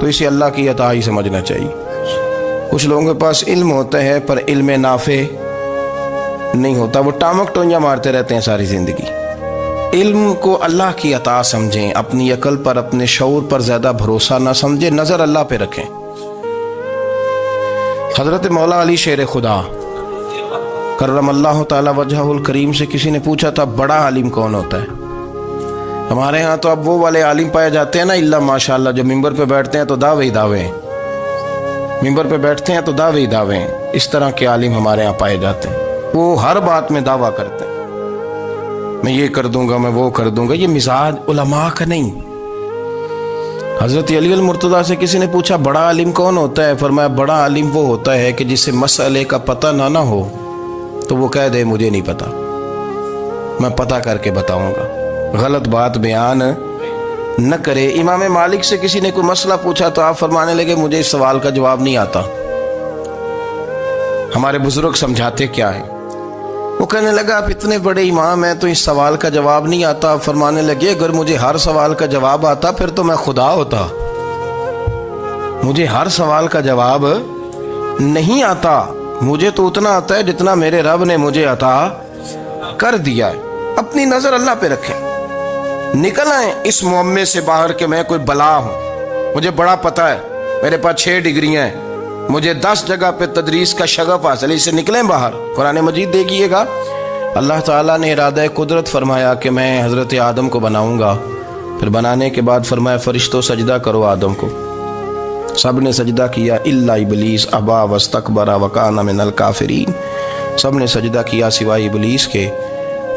تو اسے اللہ کی عطا ہی سمجھنا چاہیے۔ کچھ لوگوں کے پاس علم ہوتا ہے پر علم نافع نہیں ہوتا، وہ ٹامک ٹونجا مارتے رہتے ہیں ساری زندگی۔ علم کو اللہ کی عطا سمجھیں، اپنی عقل پر اپنے شعور پر زیادہ بھروسہ نہ سمجھیں، نظر اللہ پہ رکھیں۔ حضرت مولا علی شیر خدا کرم اللہ تعالی وجہہ الکریم سے کسی نے پوچھا تھا بڑا عالم کون ہوتا ہے؟ ہمارے ہاں تو اب وہ والے عالم پائے جاتے ہیں نا، اللہ ماشاءاللہ، جو ممبر پہ بیٹھتے ہیں تو دعوے ہی دعوے ہیں، ممبر پہ بیٹھتے ہیں تو دعوے ہی دعوے ہیں، اس طرح کے عالم ہمارے ہاں پائے جاتے ہیں۔ وہ ہر بات میں دعویٰ کرتے ہیں، میں یہ کر دوں گا، میں وہ کر دوں گا۔ یہ مزاج علماء کا نہیں۔ حضرت علی المرتضیٰ سے کسی نے پوچھا بڑا عالم کون ہوتا ہے؟ فرمایا بڑا عالم وہ ہوتا ہے کہ جسے مسئلے کا پتہ نہ ہو تو وہ کہہ دے مجھے نہیں پتا، میں پتہ کر کے بتاؤں گا، غلط بات بیان نہ کرے۔ امام مالک سے کسی نے کوئی مسئلہ پوچھا تو آپ فرمانے لگے مجھے اس سوال کا جواب نہیں آتا، ہمارے بزرگ سمجھاتے کیا ہے؟ وہ کہنے لگا آپ اتنے بڑے امام ہیں تو اس سوال کا جواب نہیں آتا۔ آپ فرمانے لگے اگر مجھے ہر سوال کا جواب آتا پھر تو میں خدا ہوتا، مجھے ہر سوال کا جواب نہیں آتا، مجھے تو اتنا آتا ہے جتنا میرے رب نے مجھے عطا کر دیا ہے۔ اپنی نظر اللہ پہ رکھیں، نکل آئیں اس معمے سے باہر کہ میں کوئی بلا ہوں، مجھے بڑا پتہ ہے، میرے پاس 6 ڈگریاں ہیں، مجھے 10 جگہ پہ تدریس کا شغف حاصل ہے، اس سے نکلیں باہر۔ قرآن مجید دیکھیے گا، اللہ تعالیٰ نے ارادہ قدرت فرمایا کہ میں حضرت آدم کو بناؤں گا، پھر بنانے کے بعد فرمایا فرشتوں سجدہ کرو آدم کو، سب نے سجدہ کیا الا ابلیس ابا واستکبر وکان من الکافرین، سب نے سجدہ کیا سوائے ابلیس کے،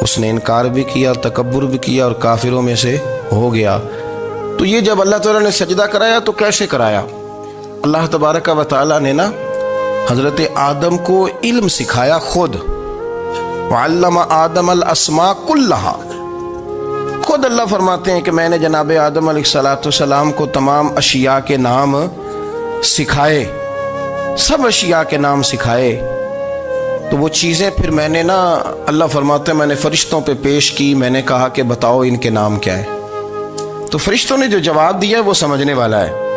اس نے انکار بھی کیا، تکبر بھی کیا اور کافروں میں سے ہو گیا۔ تو یہ جب اللہ تعالیٰ نے سجدہ کرایا تو کیسے کرایا؟ اللہ تبارک و تعالیٰ نے نا حضرت آدم کو علم سکھایا خود، وعلم آدم الاسماء کلہا، خود اللہ فرماتے ہیں کہ میں نے جناب آدم علیہ السلام کو تمام اشیاء کے نام سکھائے، سب اشیاء کے نام سکھائے۔ تو وہ چیزیں پھر میں نے نا، اللہ فرماتے ہیں میں نے فرشتوں پہ پیش کی، میں نے کہا کہ بتاؤ ان کے نام کیا ہے، تو فرشتوں نے جو جواب دیا ہے وہ سمجھنے والا ہے۔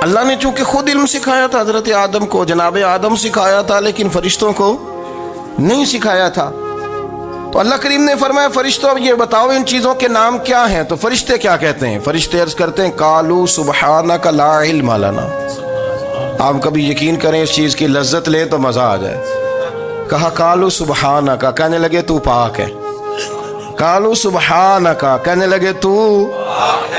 اللہ نے چونکہ خود علم سکھایا تھا حضرت آدم کو، جناب آدم سکھایا تھا، لیکن فرشتوں کو نہیں سکھایا تھا۔ تو اللہ کریم نے فرمایا فرشتوں یہ بتاؤ ان چیزوں کے نام کیا ہیں؟ تو فرشتے کیا کہتے ہیں؟ فرشتے عرض کرتے ہیں قالوا سبحانک لا علم لنا۔ آپ کبھی یقین کریں اس چیز کی لذت لیں تو مزہ آ جائے۔ کہا قالوا سبحانک، کہنے لگے تو پاک ہے، قالوا سبحانک، کہنے لگے تو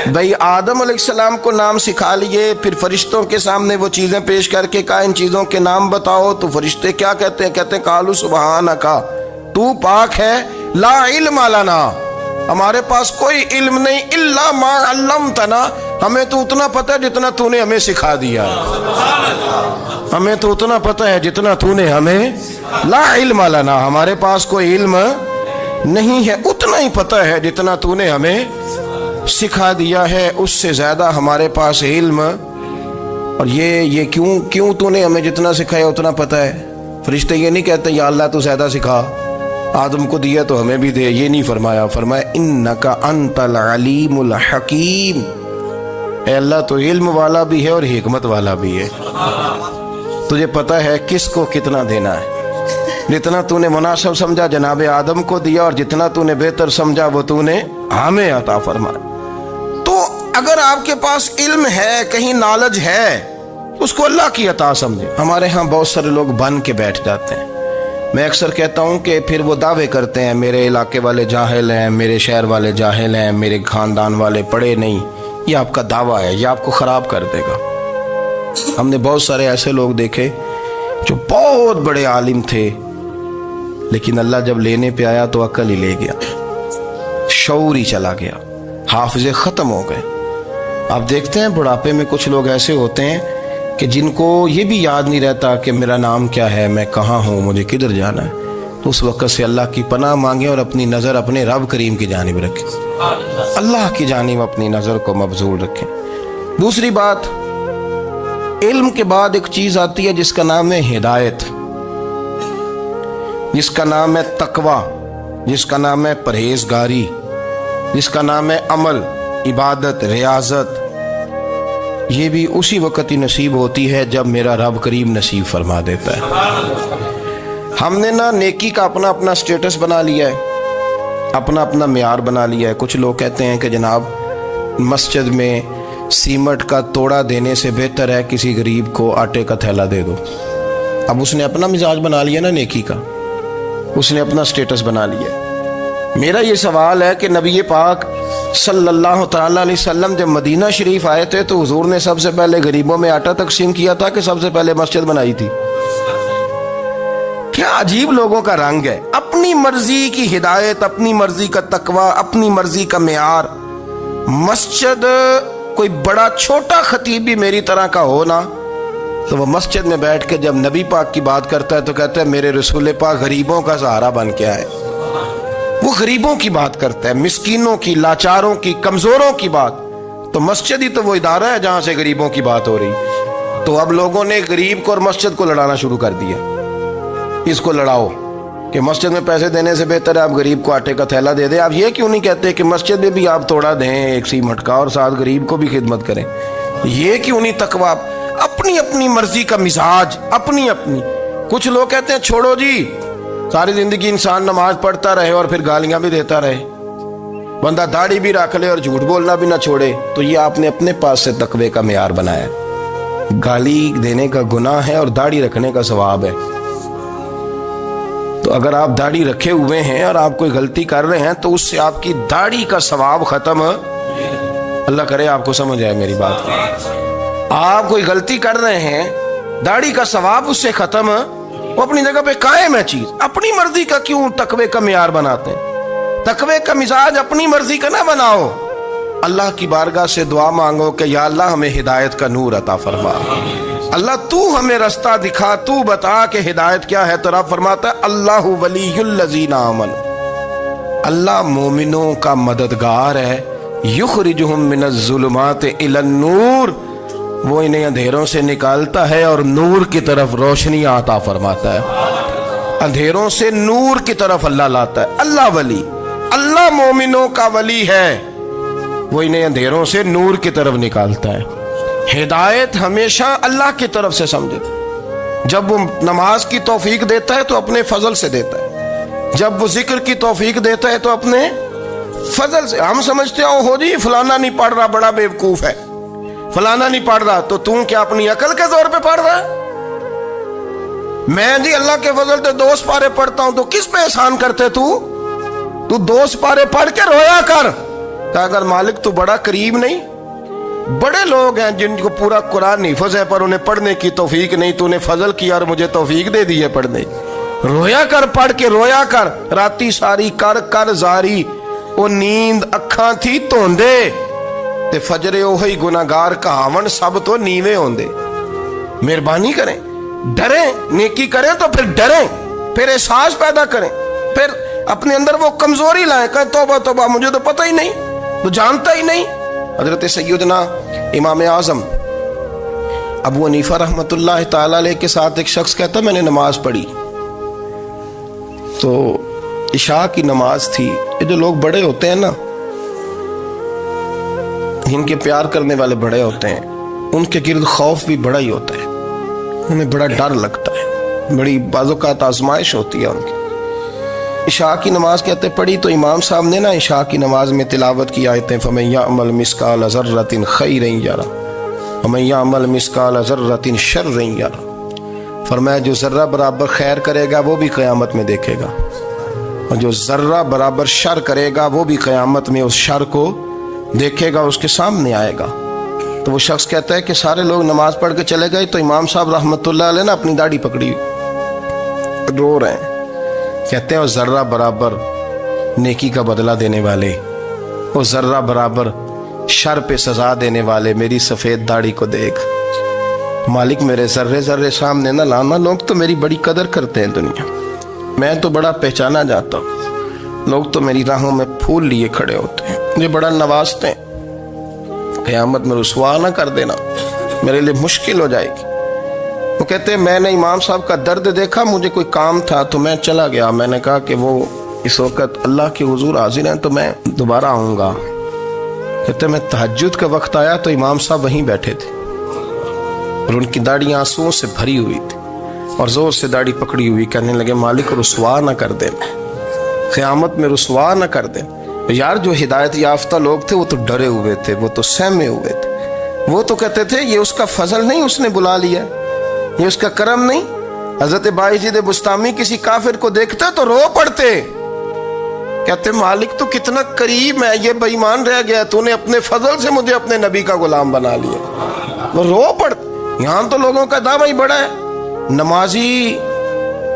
بھئی آدم علیہ السلام کو نام سکھا لیے، پھر فرشتوں کے سامنے وہ چیزیں پیش کر کے کہا ان چیزوں کے نام بتاؤ، تو فرشتے کیا کہتے ہیں؟ کہتے ہیں قالوا سبحانک، تو پاک ہے، لا علم لنا، ہمارے پاس کوئی علم نہیں، الا ما علمتنا، ہمیں تو اتنا پتہ ہے جتنا تو نے ہمیں سکھا دیا ہے، ہمیں تو اتنا پتہ ہے جتنا تو نے ہمیں، لا علم لنا، ہمارے پاس کوئی علم نہیں ہے، اتنا ہی پتہ ہے جتنا تو نے ہمیں سکھا دیا ہے، اس سے زیادہ ہمارے پاس علم۔ اور یہ کیوں تو نے ہمیں جتنا سکھایا اتنا پتہ ہے؟ فرشتے یہ نہیں کہتے یا اللہ تو زیادہ سکھا، آدم کو دیا تو ہمیں بھی دے، یہ نہیں فرمایا، فرمایا انک انت العلیم الحکیم، اے اللہ تو علم والا بھی ہے اور حکمت والا بھی ہے، تجھے پتہ ہے کس کو کتنا دینا ہے، جتنا تو نے مناسب سمجھا جناب آدم کو دیا، اور جتنا تو نے بہتر سمجھا وہ تو نے ہمیں عطا فرمایا۔ تو اگر آپ کے پاس علم ہے، کہیں نالج ہے، اس کو اللہ کی عطا سمجھیں۔ ہمارے ہاں بہت سارے لوگ بن کے بیٹھ جاتے ہیں، میں اکثر کہتا ہوں کہ پھر وہ دعوے کرتے ہیں میرے علاقے والے جاہل ہیں، میرے شہر والے جاہل ہیں، میرے خاندان والے پڑھے نہیں، یہ آپ کا دعویٰ ہے، یہ آپ کو خراب کر دے گا۔ ہم نے بہت سارے ایسے لوگ دیکھے جو بہت بڑے عالم تھے، لیکن اللہ جب لینے پہ آیا تو عقل ہی لے گیا، شعور ہی چلا گیا، حافظے ختم ہو گئے۔ آپ دیکھتے ہیں بڑھاپے میں کچھ لوگ ایسے ہوتے ہیں کہ جن کو یہ بھی یاد نہیں رہتا کہ میرا نام کیا ہے، میں کہاں ہوں، مجھے کدھر جانا ہے۔ تو اس وقت سے اللہ کی پناہ مانگیں اور اپنی نظر اپنے رب کریم کی جانب رکھیں، اللہ کی جانب اپنی نظر کو مبذول رکھیں۔ دوسری بات، علم کے بعد ایک چیز آتی ہے جس کا نام ہے ہدایت، جس کا نام ہے تقوی، جس کا نام ہے پرہیزگاری، جس کا نام ہے عمل، عبادت، ریاضت، یہ بھی اسی وقت ہی نصیب ہوتی ہے جب میرا رب کریم نصیب فرما دیتا ہے۔ ہم نے نا نیکی کا اپنا اپنا سٹیٹس بنا لیا ہے، اپنا اپنا معیار بنا لیا ہے۔ کچھ لوگ کہتے ہیں کہ جناب مسجد میں سیمنٹ کا توڑا دینے سے بہتر ہے کسی غریب کو آٹے کا تھیلا دے دو۔ اب اس نے اپنا مزاج بنا لیا نا نیکی کا، اس نے اپنا سٹیٹس بنا لیا۔ میرا یہ سوال ہے کہ نبی پاک صلی اللہ تعالیٰ علیہ وسلم جب مدینہ شریف آئے تھے تو حضور نے سب سے پہلے غریبوں میں آٹا تقسیم کیا تھا کہ سب سے پہلے مسجد بنائی تھی؟ کیا عجیب لوگوں کا رنگ ہے، اپنی مرضی کی ہدایت، اپنی مرضی کا تقوی، اپنی مرضی کا معیار۔ مسجد کوئی بڑا چھوٹا خطیب بھی میری طرح کا ہو نا تو وہ مسجد میں بیٹھ کے جب نبی پاک کی بات کرتا ہے تو کہتا ہے میرے رسول پاک غریبوں کا سہارا بن کے آئے۔ وہ غریبوں کی بات کرتا ہے، مسکینوں کی، لاچاروں کی، کمزوروں کی بات۔ تو مسجد ہی تو وہ ادارہ ہے جہاں سے غریبوں کی بات ہو رہی۔ تو اب لوگوں نے غریب کو اور مسجد کو لڑانا شروع کر دیا، اس کو لڑاؤ کہ مسجد میں پیسے دینے سے بہتر ہے آپ غریب کو آٹے کا تھیلا دے دیں۔ آپ یہ کیوں نہیں کہتے کہ مسجد میں بھی آپ توڑا دیں ایک سیمنٹ کا اور ساتھ غریب کو بھی خدمت کریں؟ یہ کیوں نہیں تقویٰ؟ اپنی اپنی مرضی کا مزاج، اپنی اپنی۔ کچھ لوگ کہتے ہیں چھوڑو جی، ساری زندگی انسان نماز پڑھتا رہے اور پھر گالیاں بھی دیتا رہے، بندہ داڑھی بھی رکھ لے اور جھوٹ بولنا بھی نہ چھوڑے۔ تو یہ آپ نے اپنے پاس سے تقوی کا معیار بنایا۔ گالی دینے کا گناہ ہے اور داڑھی رکھنے کا ثواب ہے۔ تو اگر آپ داڑھی رکھے ہوئے ہیں اور آپ کوئی غلطی کر رہے ہیں تو اس سے آپ کی داڑھی کا ثواب ختم، اللہ کرے آپ کو سمجھ آئے میری بات۔ آپ کوئی غلطی کر رہے ہیں، داڑھی کا ثواب اس سے ختم، وہ اپنی جگہ پہ قائم ہے چیز۔ اپنی مرضی کا کیوں تقوی کا معیار بناتے ہیں؟ تقوی کا مزاج اپنی مرضی کا نہ بناؤ۔ اللہ کی بارگاہ سے دعا مانگو کہ یا اللہ ہمیں ہدایت کا نور عطا فرما، اللہ تو ہمیں رستہ دکھا، تو بتا کہ ہدایت کیا ہے۔ تو رب فرماتا ہے اللہ ولی الذین آمنوا، اللہ مومنوں کا مددگار ہے، یخرجہم من الظلمات الی النور، وہ انہیں اندھیروں سے نکالتا ہے اور نور کی طرف روشنی عطا فرماتا ہے۔ اندھیروں سے نور کی طرف اللہ لاتا ہے۔ اللہ ولی، اللہ مومنوں کا ولی ہے، وہ انہیں اندھیروں سے نور کی طرف نکالتا ہے۔ ہدایت ہمیشہ اللہ کی طرف سے سمجھے۔ جب وہ نماز کی توفیق دیتا ہے تو اپنے فضل سے دیتا ہے، جب وہ ذکر کی توفیق دیتا ہے تو اپنے فضل سے۔ ہم سمجھتے ہو جی فلانا نہیں پڑھ رہا بڑا بیوقوف ہے، فلانا نہیں پڑھ رہا، تو تم کیا اپنی عقل کے زور پہ پڑھ رہا ہے؟ میں جی اللہ کے فضل سے 2 سپارے پڑھتا ہوں، تو کس پہ احسان کرتے تو 2 سپارے پڑھ کے رویا کر کہ اگر مالک تو بڑا قریب نہیں؟ بڑے لوگ ہیں جن کو پورا قرآن حفظ ہے پر انہیں پڑھنے کی توفیق نہیں، تو انہیں فضل کیا اور مجھے توفیق دے دی ہے پڑھنے۔ رویا کر، پڑھ کے رویا کر، راتی ساری کر کر زاری، وہ نیند اکھاں تھی توندے تے فجرے اوہی گناہگار کہاون سب تو نیوے ہوندے۔ مہربانی کریں، ڈریں، نیکی کریں تو پھر ڈریں، پھر احساس پیدا کریں، پھر اپنے اندر وہ کمزوری لائیں کہ توبہ توبہ مجھے تو پتہ ہی نہیں، تو جانتا ہی نہیں۔ حضرت سیدنا امام اعظم ابو حنیفہ رحمۃ اللہ تعالی علیہ کے ساتھ ایک شخص کہتا میں نے نماز پڑھی تو عشاء کی نماز تھی۔ یہ جو لوگ بڑے ہوتے ہیں نا، ان کے پیار کرنے والے بڑے ہوتے ہیں، ان کے گرد خوف بھی بڑا ہی ہوتا ہے، انہیں بڑا ڈر لگتا ہے، بڑی بعض اوقات آزمائش ہوتی ہے ان کی۔ عشاء کی نماز کہتے پڑھی تو امام صاحب نے نا عشاء کی نماز میں تلاوت کی آیتیں فَمَن يَعْمَلْ مِثْقَالَ ذَرَّةٍ خَيْرًا يَرَهُ وَمَن يَعْمَلْ مِثْقَالَ ذَرَّةٍ شَرًّا يَرَهُ، فرمایا جو ذرہ برابر خیر کرے گا وہ بھی قیامت میں دیکھے گا، اور جو ذرہ برابر شر کرے گا وہ بھی قیامت میں اس شر کو دیکھے گا، اس کے سامنے آئے گا۔ تو وہ شخص کہتا ہے کہ سارے لوگ نماز پڑھ کے چلے گئے تو امام صاحب رحمۃ اللہ علیہ نے اپنی داڑھی پکڑی، رو رہے ہیں، کہتے ہیں وہ ذرہ برابر نیکی کا بدلہ دینے والے، وہ ذرہ برابر شر پہ سزا دینے والے، میری سفید داڑھی کو دیکھ مالک، میرے ذرے ذرے سامنے نہ لانا، لوگ تو میری بڑی قدر کرتے ہیں دنیا، میں تو بڑا پہچانا جاتا ہوں، لوگ تو میری راہوں میں پھول لیے کھڑے ہوتے ہیں، مجھے بڑا نوازتے ہیں، قیامت میں رسوا نہ کر دینا، میرے لیے مشکل ہو جائے گی۔ وہ کہتے ہیں میں نے امام صاحب کا درد دیکھا، مجھے کوئی کام تھا تو میں چلا گیا، میں نے کہا کہ وہ اس وقت اللہ کے حضور حاضر ہیں تو میں دوبارہ آؤں گا۔ کہتے ہیں میں تہجد کا وقت آیا تو امام صاحب وہیں بیٹھے تھے، اور ان کی داڑھی آنسوؤں سے بھری ہوئی تھی اور زور سے داڑھی پکڑی ہوئی، کہنے لگے مالک رسوا نہ کر دے، قیامت میں رسوا نہ کر دے۔ یار جو ہدایت یافتہ لوگ تھے وہ تو ڈرے ہوئے تھے، وہ تو سہمے ہوئے تھے، وہ تو کہتے تھے یہ اس کا فضل نہیں، اس نے بلا لیا، یہ اس کا کرم نہیں۔ حضرت باعزید بستامی کسی کافر کو دیکھتے تو رو پڑتے، کہتے مالک تو کتنا قریب ہے، یہ بے ایمان رہ گیا، تو نے اپنے فضل سے مجھے اپنے نبی کا غلام بنا لیا۔ وہ رو پڑتے۔ یہاں تو لوگوں کا دعویٰ ہی بڑا ہے۔ نمازی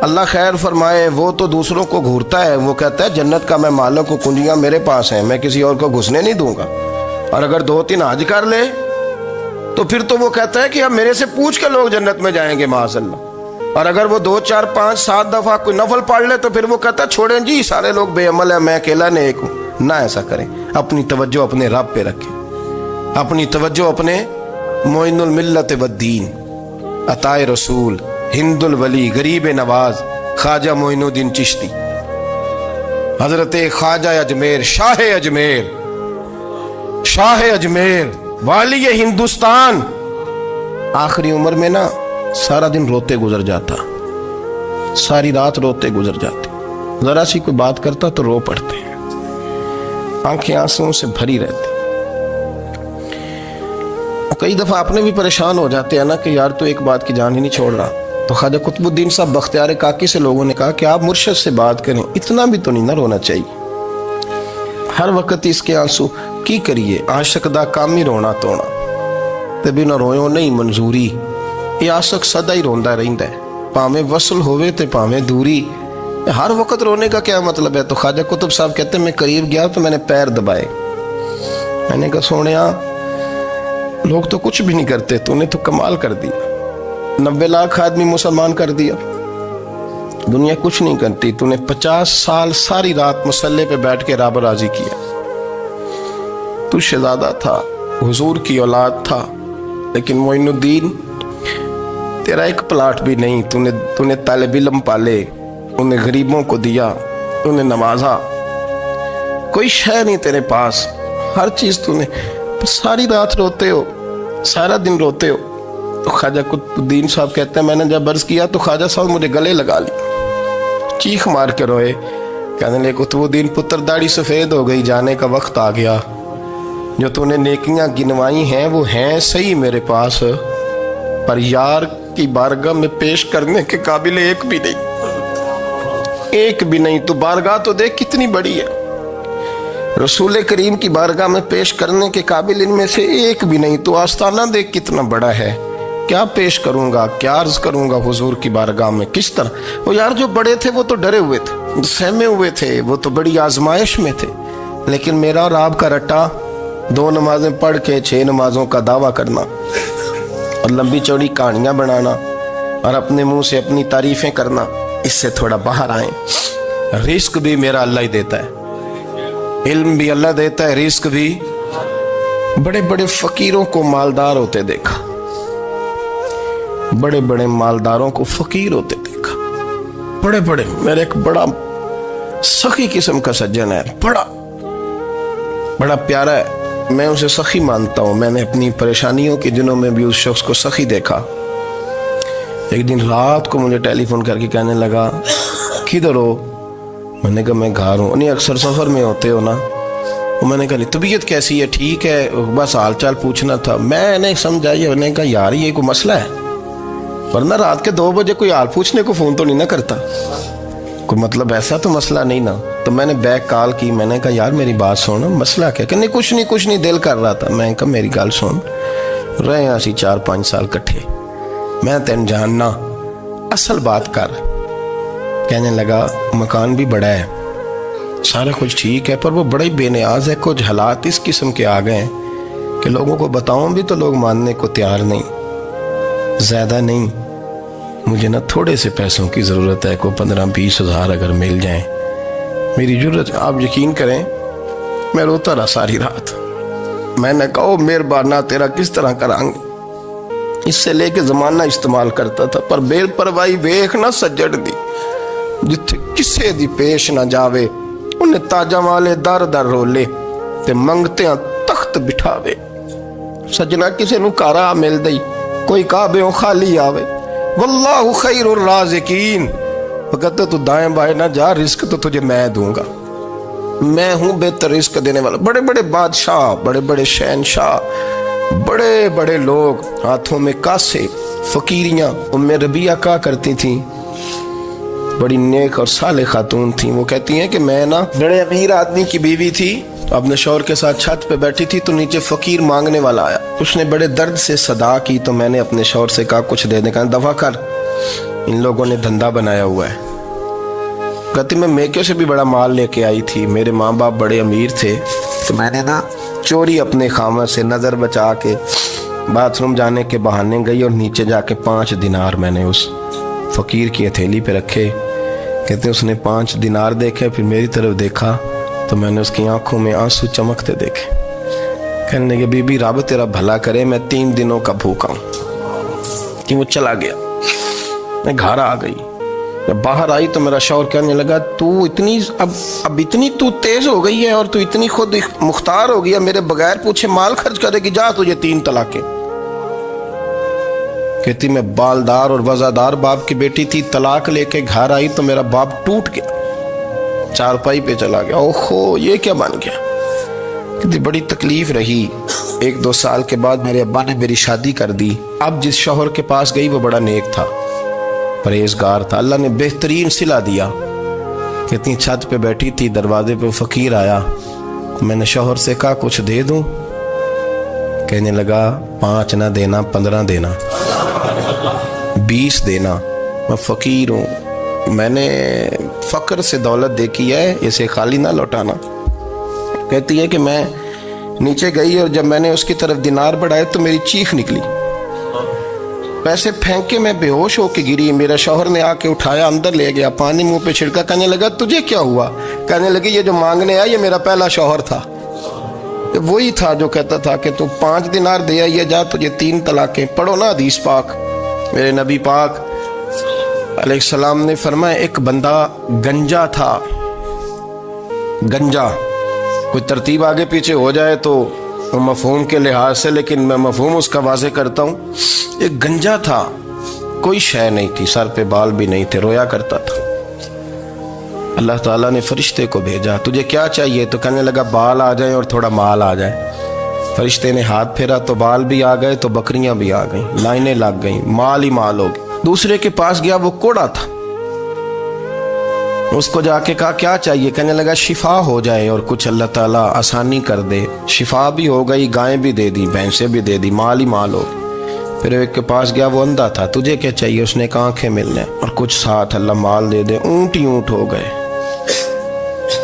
اللہ خیر فرمائے وہ تو دوسروں کو گھورتا ہے، وہ کہتا ہے جنت کا میں مالک ہوں، کنجیاں میرے پاس ہیں، میں کسی اور کو گھسنے نہیں دوں گا۔ اور اگر 2-3 حج کر لے تو پھر تو وہ کہتا ہے کہ اب میرے سے پوچھ کے لوگ جنت میں جائیں گے معاذ اللہ۔ اور اگر وہ 2 4 5 7 دفعہ کوئی نفل پڑھ لے تو پھر وہ کہتا ہے چھوڑیں جی سارے لوگ بے عمل ہیں، میں اکیلا نیک ہوں۔ نہ ایسا کریں، اپنی توجہ اپنے رب پہ رکھیں، اپنی توجہ اپنے معین الملت والدین، عطا رسول، ہند الولی، غریب نواز، خواجہ معین الدین چشتی، حضرت خواجہ اجمیر، شاہ اجمیر، شاہ اجمیر، والی ہندوستان۔ آخری عمر میں نا سارا دن روتے گزر جاتا، ساری رات روتے گزر جاتے، ذرا سی کوئی بات کرتا تو رو پڑتے، آنکھیں آنسوؤں سے بھری رہتی۔ کئی دفعہ اپنے بھی پریشان ہو جاتے ہیں نا کہ یار تو ایک بات کی جان ہی نہیں چھوڑ رہا۔ تو خواجہ قطب الدین صاحب بختیار کاکی سے لوگوں نے کہا کہ آپ مرشد سے بات کریں، اتنا بھی تو نہیں نہ رونا چاہیے، ہر وقت اس کے آنسو کی کریے، عاشق دا کام ہی رونا تونا تے بنا رویوں نہیں منظوری۔ یہ عاشق سدا ہی روندا رہندا ہے، پاویں وصل ہوئے تے پاویں دوری، ہر وقت رونے کا کیا مطلب ہے؟ تو خواجہ قطب صاحب کہتے ہیں میں قریب گیا تو میں نے پیر دبائے، میں نے کہا سونیا لوگ تو کچھ بھی نہیں کرتے، تو نے تو کمال کر دیا، 90 لاکھ آدمی مسلمان کر دیا، دنیا کچھ نہیں کرتی، تو نے 50 سال ساری رات مسلح پہ بیٹھ کے رب راضی کیا۔ تو شہزادہ تھا، حضور کی اولاد تھا، لیکن معین الدین تیرا ایک پلاٹ بھی نہیں، تو نے طالب علم پالے، انہیں غریبوں کو دیا، انہیں نوازا، کوئی شے نہیں تیرے پاس، ہر چیز تو نے، ساری رات روتے ہو، سارا دن روتے ہو۔ تو خواجہ قطب الدین صاحب کہتے ہیں میں نے جب عرض کیا تو خواجہ صاحب مجھے گلے لگا لیا، چیخ مار کے روئے، کہنے لے قطب الدین پتر داڑھی سفید ہو گئی، جانے کا وقت آ گیا، جو تو نے نیکیاں گنوائی ہیں وہ ہیں صحیح میرے پاس، پر یار کی بارگاہ میں پیش کرنے کے قابل ایک بھی نہیں، ایک بھی نہیں۔ تو بارگاہ تو دیکھ کتنی بڑی ہے، رسول کریم کی بارگاہ میں پیش کرنے کے قابل ان میں سے ایک بھی نہیں، تو آستانہ دیکھ کتنا بڑا ہے، کیا پیش کروں گا، کیا عرض کروں گا حضور کی بارگاہ میں، کس طرح؟ وہ یار جو بڑے تھے وہ تو ڈرے ہوئے تھے، سہمے ہوئے تھے، وہ تو بڑی آزمائش میں تھے، لیکن میرا اور آپ کا رٹا 2 نمازیں پڑھ کے 6 نمازوں کا دعویٰ کرنا اور لمبی چوڑی کہانیاں بنانا اور اپنے منہ سے اپنی تعریفیں کرنا، اس سے تھوڑا باہر آئیں۔ رزق بھی میرا اللہ ہی دیتا ہے، علم بھی اللہ دیتا ہے، رزق بھی۔ بڑے بڑے فقیروں کو مالدار ہوتے دیکھا، بڑے بڑے مالداروں کو فقیر ہوتے دیکھا، بڑے بڑے، میرے ایک بڑا سخی قسم کا سجن ہے، بڑا پیارا ہے، میں اسے سخی مانتا ہوں، میں نے اپنی پریشانیوں کے دنوں میں بھی اس شخص کو سخی دیکھا۔ ایک دن رات کو مجھے ٹیلی فون کر کے کہنے لگا کدھر ہو؟ میں نے کہا میں گھر ہوں۔ نہیں اکثر سفر میں ہوتے ہو نا؟ میں نے کہا طبیعت کیسی ہے؟ ٹھیک ہے، بس حال چال پوچھنا تھا۔ میں نے سمجھا، میں نے کہا یار یہ کوئی مسئلہ ہے، ورنہ رات کے 2 بجے کوئی حال پوچھنے کو فون تو نہیں نہ کرتا، کوئی مطلب ایسا تو مسئلہ نہیں نا۔ تو میں نے بیک کال کی، میں نے کہا یار میری بات سن، مسئلہ کیا؟ کہ نہیں کچھ نہیں دل کر رہا تھا۔ میں نے کہا میری گال سن، رہے ہیں اسی 4-5 سال کٹھے، میں تین جاننا، اصل بات کر۔ کہنے لگا مکان بھی بڑا ہے، سارا کچھ ٹھیک ہے، پر وہ بڑا ہی بے نیاز ہے، کچھ حالات اس قسم کے آ گئے ہیں کہ لوگوں کو بتاؤں بھی تو لوگ ماننے کو تیار نہیں، زیادہ نہیں، مجھے نا تھوڑے سے پیسوں کی ضرورت ہے، کوئی 15-20 ہزار اگر مل جائیں، میری ضرورت۔ آپ یقین کریں میں روتا رہا ساری رات۔ میں نے کہا مہربانہ تیرا کس طرح کرانگے، اس سے لے کے زمانہ استعمال کرتا تھا، پر بے پرواہی ویکھ نہ سجڑ دی، جتھے کسے دی پیش نہ جاوے، انہیں تاجاں والے در در رولے تے منگتے ہیں تخت بٹھاوے۔ سجنا کسے نو کارا مل دئی، کوئی کعبے خالی آوے. واللہ خیر الرازقین. وہ کہتے تو دائیں بائیں نہ جا، رزق تو تجھے میں دوں گا، میں ہوں بہتر رزق دینے والا. بڑے بڑے بادشاہ، بڑے بڑے شہنشاہ، بڑے بڑے لوگ، ہاتھوں میں کاسے، فقیریاں. ام ربیہ کہا کرتی تھیں، بڑی نیک اور صالح خاتون تھیں. وہ کہتی ہیں کہ میں نا بڑے امیر آدمی کی بیوی تھی، اپنے شوہر کے ساتھ چھت پہ بیٹھی تھی تو نیچے فقیر مانگنے والا آیا. اس نے بڑے درد سے صدا کی تو میں نے اپنے شوہر سے کہا کچھ دے دے. کہا دفع کر، ان لوگوں نے دھندا بنایا ہوا ہے. کہتی میں میکے سے بھی بڑا مال لے کے آئی تھی، میرے ماں باپ بڑے امیر تھے تو میں نے نا چوری اپنے خامہ سے نظر بچا کے باتھ روم جانے کے بہانے گئی اور نیچے جا کے 5 دینار میں نے اس فقیر کی ہتھیلی پہ رکھے. کہتے اس نے 5 دینار دیکھے، پھر میری طرف دیکھا تو میں نے اس کی آنکھوں میں آنسو چمکتے دیکھے. کہنے لگے بی بی رب تیرا بھلا کرے، میں 3 دنوں کا بھوکا ہوں. کہ وہ چلا گیا. میں گھر آ گئی، جب باہر آئی تو میرا شوہر کہنے لگا تو اتنی اب اتنی تو تیز ہو گئی ہے اور تو اتنی خود مختار ہو گیا، میرے بغیر پوچھے مال خرچ کرے گی، جا تجھے 3 طلاقیں. کہتی میں بالدار اور وزادار باپ کی بیٹی تھی، طلاق لے کے گھر آئی تو میرا باپ ٹوٹ گیا، چارپائی پہ چلا گیا. اوہو یہ کیا بن گیا. کہتی بڑی تکلیف رہی. 1-2 سال کے بعد میرے ابا نے میری شادی کر دی. اب جس شوہر کے پاس گئی وہ بڑا نیک تھا، پرہیزگار تھا، اللہ نے بہترین صلہ دیا. کہتی چھت پہ بیٹھی تھی، دروازے پہ فقیر آیا، میں نے شوہر سے کہا کچھ دے دوں. کہنے لگا 5 نہ دینا، 15 دینا، 20 دینا، میں فقیر ہوں، میں نے فقر سے دولت دیکھی ہے، اسے خالی نہ لوٹانا. کہتی ہے کہ میں نیچے گئی اور جب میں نے اس کی طرف دینار بڑھائے تو میری چیخ نکلی، پیسے پھینک کے میں بے ہوش ہو کے گری. میرا شوہر نے آ کے اٹھایا، اندر لے گیا، پانی منہ پہ چھڑکا. کہنے لگا تجھے کیا ہوا؟ کہنے لگی یہ جو مانگنے آیا یہ میرا پہلا شوہر تھا، وہی تھا جو کہتا تھا کہ تو 5 دینار دے آئیے، جا تجھے 3 طلاقیں. پڑھو نا حدیث پاک. میرے نبی پاک علیہ السلام نے فرمایا ایک بندہ گنجا تھا. گنجا کوئی ترتیب آگے پیچھے ہو جائے تو مفہوم کے لحاظ سے، لیکن میں مفہوم اس کا واضح کرتا ہوں. ایک گنجا تھا، کوئی شے نہیں تھی، سر پہ بال بھی نہیں تھے، رویا کرتا تھا. اللہ تعالیٰ نے فرشتے کو بھیجا، تجھے کیا چاہیے؟ تو کہنے لگا بال آ جائیں اور تھوڑا مال آ جائے. فرشتے نے ہاتھ پھیرا تو بال بھی آ گئے تو بکریاں بھی آ گئیں، لائنیں لگ گئیں، مال ہی مال ہو گئے. دوسرے کے پاس گیا، وہ کوڑا تھا، اس کو جا کے کہا کیا چاہیے؟ کہنے لگا شفا ہو جائے اور کچھ اللہ تعالیٰ آسانی کر دے. شفا بھی ہو گئی، گائیں بھی دے دی، بھینسیں بھی دے دی، مال ہی مال ہو گئی. پھر ایک کے پاس گیا، وہ اندھا تھا، تجھے کیا چاہیے؟ اس نے کہا آنکھیں ملنے اور کچھ ساتھ اللہ مال دے دے. اونٹ ہی اونٹ ہو گئے.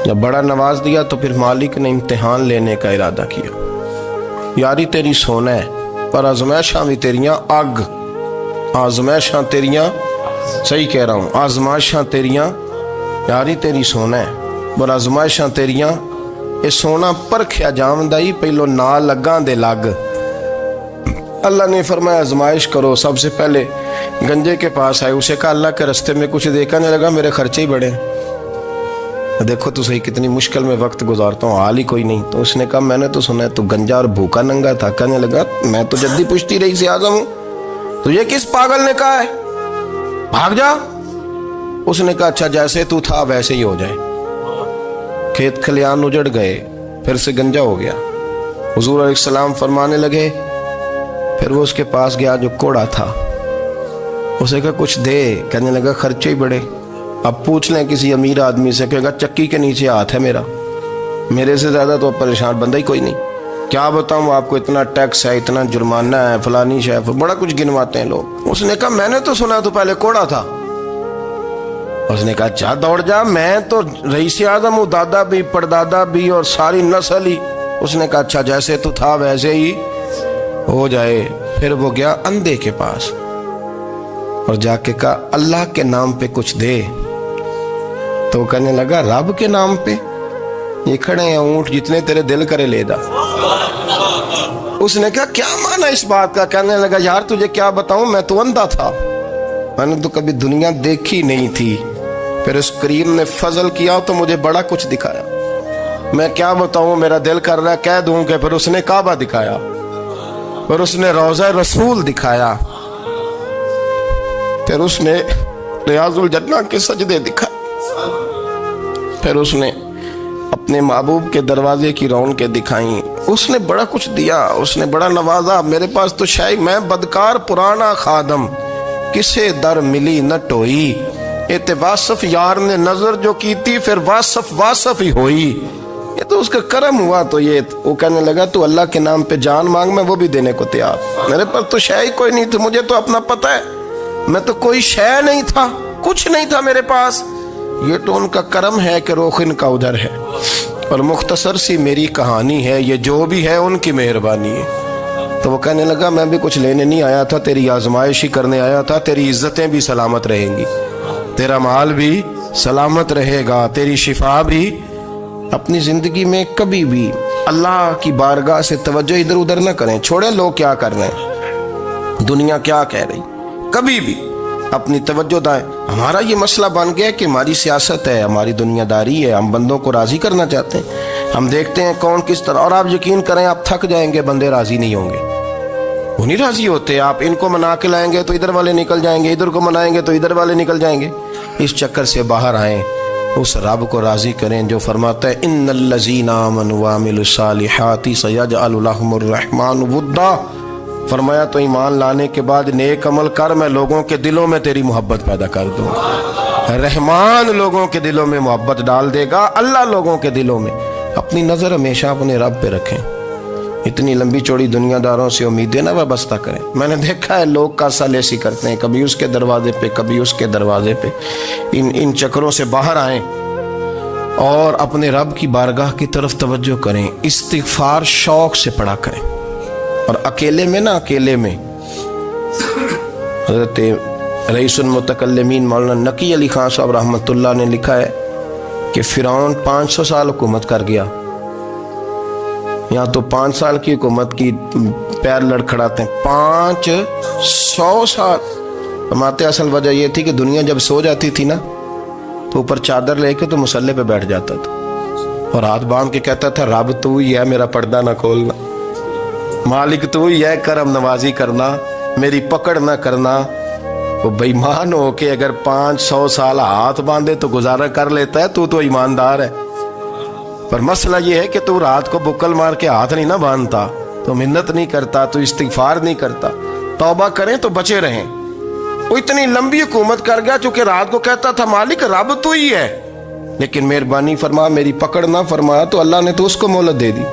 جب بڑا نواز دیا تو پھر مالک نے امتحان لینے کا ارادہ کیا. یاری تیری سونا ہے پر آزمائشاں بھی تیریاں اگ. آزمائشاں تیریاں، صحیح کہہ رہا ہوں، آزمائشاں تیریاں، یاری تیری سونا ہے پر آزمائشاں تیریاں. یہ سونا پرکھیا جامدائی پہلو نہ لگاں دے لگ. اللہ نے فرمایا آزمائش کرو. سب سے پہلے گنجے کے پاس آئے، اسے کہا اللہ کے رستے میں کچھ دیکھنے لگا، میرے خرچے ہی بڑے. دیکھو تو صحیح کتنی مشکل میں وقت گزارتا ہوں، حال ہی کوئی نہیں. تو اس نے کہا میں نے تو سنا ہے تو گنجا اور بھوکا ننگا تھا. کہنے لگا میں تو جدی پشتی رئیس اعظم ہوں، تجھے کس پاگل نے کہا ہے بھاگ جا؟ اس نے کہا اچھا جیسے تو تھا ویسے ہی ہو جائے. کھیت کھلیان اجڑ گئے، پھر سے گنجا ہو گیا. حضور علیہ السلام فرمانے لگے، پھر وہ اس کے پاس گیا جو کوڑا تھا، اسے کہا کچھ دے. کہنے لگا خرچے ہی بڑے. اب پوچھ لیں کسی امیر آدمی سے، کہے گا چکی کے نیچے ہاتھ ہے میرا، میرے سے زیادہ تو پریشان بندہ ہی کوئی نہیں. کیا بتاؤں آپ کو، اتنا ٹیکس ہے، اتنا جرمانہ ہے، فلانی شیف، بڑا کچھ گنواتے ہیں لوگ. اس نے کہا میں نے تو سنا تو پہلے کوڑا تھا. اس نے کہا جا دوڑ جا، میں تو رئیس اعظم ہوں، دادا بھی پردادا بھی اور ساری نسل ہی. اس نے کہا اچھا جیسے تو تھا ویسے ہی ہو جائے. پھر وہ گیا اندھے کے پاس اور جا کے کہا اللہ کے نام پہ کچھ دے. تو وہ کہنے لگا رب کے نام پہ؟ یہ کھڑے ہیں اونٹ، جتنے تیرے دل کرے لے دا. اس نے کہا کیا معنی اس بات کا؟ کہنے لگا یار تجھے کیا بتاؤں، میں تو اندھا تھا، میں نے تو کبھی دنیا دیکھی نہیں تھی. پھر اس کریم نے فضل کیا تو مجھے بڑا کچھ دکھایا. میں کیا بتاؤں، میرا دل کر رہا ہے کہہ دوں کہ پھر اس نے کعبہ دکھایا، پھر اس نے روضہ رسول دکھایا، پھر اس نے ریاض الجنہ کے سجدے دکھائے، پھر اس نے اپنے محبوب کے دروازے کی رونقیں دکھائیں، اس نے بڑا کچھ دیا، اس نے بڑا نوازا۔ میرے پاس تو شاید میں بدکار پرانا خادم، کسے در ملی نہ ٹوئی، ایتے واصف یار نے نظر جو کی تھی، پھر واصف ہی ہوئی۔ یہ تو اس کا کرم ہوا۔ تو یہ وہ کہنے لگا تو اللہ کے نام پہ جان مانگ، میں وہ بھی دینے کو تیار۔ میرے پاس تو شے ہی کوئی نہیں تھی، مجھے تو اپنا پتہ ہے، میں تو کوئی شے نہیں تھا، کچھ نہیں تھا میرے پاس۔ یہ تو ان کا کرم ہے کہ رخ ان کا ادھر ہے، اور مختصر سی میری کہانی ہے، یہ جو بھی ہے ان کی مہربانی ہے۔ تو وہ کہنے لگا میں بھی کچھ لینے نہیں آیا تھا، تیری آزمائش ہی کرنے آیا تھا، تیری عزتیں بھی سلامت رہیں گی، تیرا مال بھی سلامت رہے گا، تیری شفا بھی۔ اپنی زندگی میں کبھی بھی اللہ کی بارگاہ سے توجہ ادھر ادھر نہ کریں، چھوڑیں لوگ کیا کر رہے ہیں، دنیا کیا کہہ رہی، کبھی بھی اپنی توجہ دائیں۔ ہمارا یہ مسئلہ بن گیا کہ ہماری سیاست ہے، ہماری دنیا داری ہے، ہم بندوں کو راضی کرنا چاہتے ہیں، ہم دیکھتے ہیں کون کس طرح، اور آپ یقین کریں آپ تھک جائیں گے، بندے راضی نہیں ہوں گے، وہ نہیں راضی ہوتے۔ آپ ان کو منا کے لائیں گے تو ادھر والے نکل جائیں گے، ادھر کو منائیں گے تو ادھر والے نکل جائیں گے۔ اس چکر سے باہر آئیں، اس رب کو راضی کریں جو فرماتا ہے ان الذین آمنوا وعملوا الصالحات سیجعل لهم الرحمن ودا۔ فرمایا تو ایمان لانے کے بعد نیک عمل کر، میں لوگوں کے دلوں میں تیری محبت پیدا کر دوں گا۔ رحمان لوگوں کے دلوں میں محبت ڈال دے گا، اللہ لوگوں کے دلوں میں۔ اپنی نظر ہمیشہ اپنے رب پہ رکھیں، اتنی لمبی چوڑی دنیا داروں سے امیدیں نہ وابستہ کریں۔ میں نے دیکھا ہے لوگ کاسا لیسی کرتے ہیں، کبھی اس کے دروازے پہ کبھی اس کے دروازے پہ۔ ان چکروں سے باہر آئیں اور اپنے رب کی بارگاہ کی طرف توجہ کریں، استغفار شوق سے پڑھا کریں، اور اکیلے میں نا، اکیلے میں۔ حضرت رئیس المتکلمین مولانا نقی علی خان صاحب رحمۃ اللہ نے لکھا ہے کہ فرعون 500 سال حکومت کر گیا، یہاں تو 5 سال کی حکومت کی پیر لڑکھڑاتے ہیں، 500 سال۔ فرماتے اصل وجہ یہ تھی کہ دنیا جب سو جاتی تھی نا تو اوپر چادر لے کے تو مسلح پہ بیٹھ جاتا تھا، اور ہاتھ باندھ کے کہتا تھا رب تو ہی ہے، میرا پردہ نہ کھولنا، مالک تو ہی ہے، کرم نوازی کرنا، میری پکڑ نہ کرنا۔ وہ بے ایمان ہو کے اگر 500 سال ہاتھ باندھے تو گزارا کر لیتا ہے، تو ایماندار ہے۔ پر مسئلہ یہ ہے کہ تو رات کو بکل مار کے ہاتھ نہیں نہ باندھتا، تو منت نہیں کرتا، تو استغفار نہیں کرتا۔ توبہ کریں تو بچے رہیں۔ وہ اتنی لمبی حکومت کر گیا چونکہ رات کو کہتا تھا مالک رب تو ہی ہے، لیکن مہربانی فرما، میری پکڑ نہ فرمایا، تو اللہ نے تو اس کو مہلت دے دی۔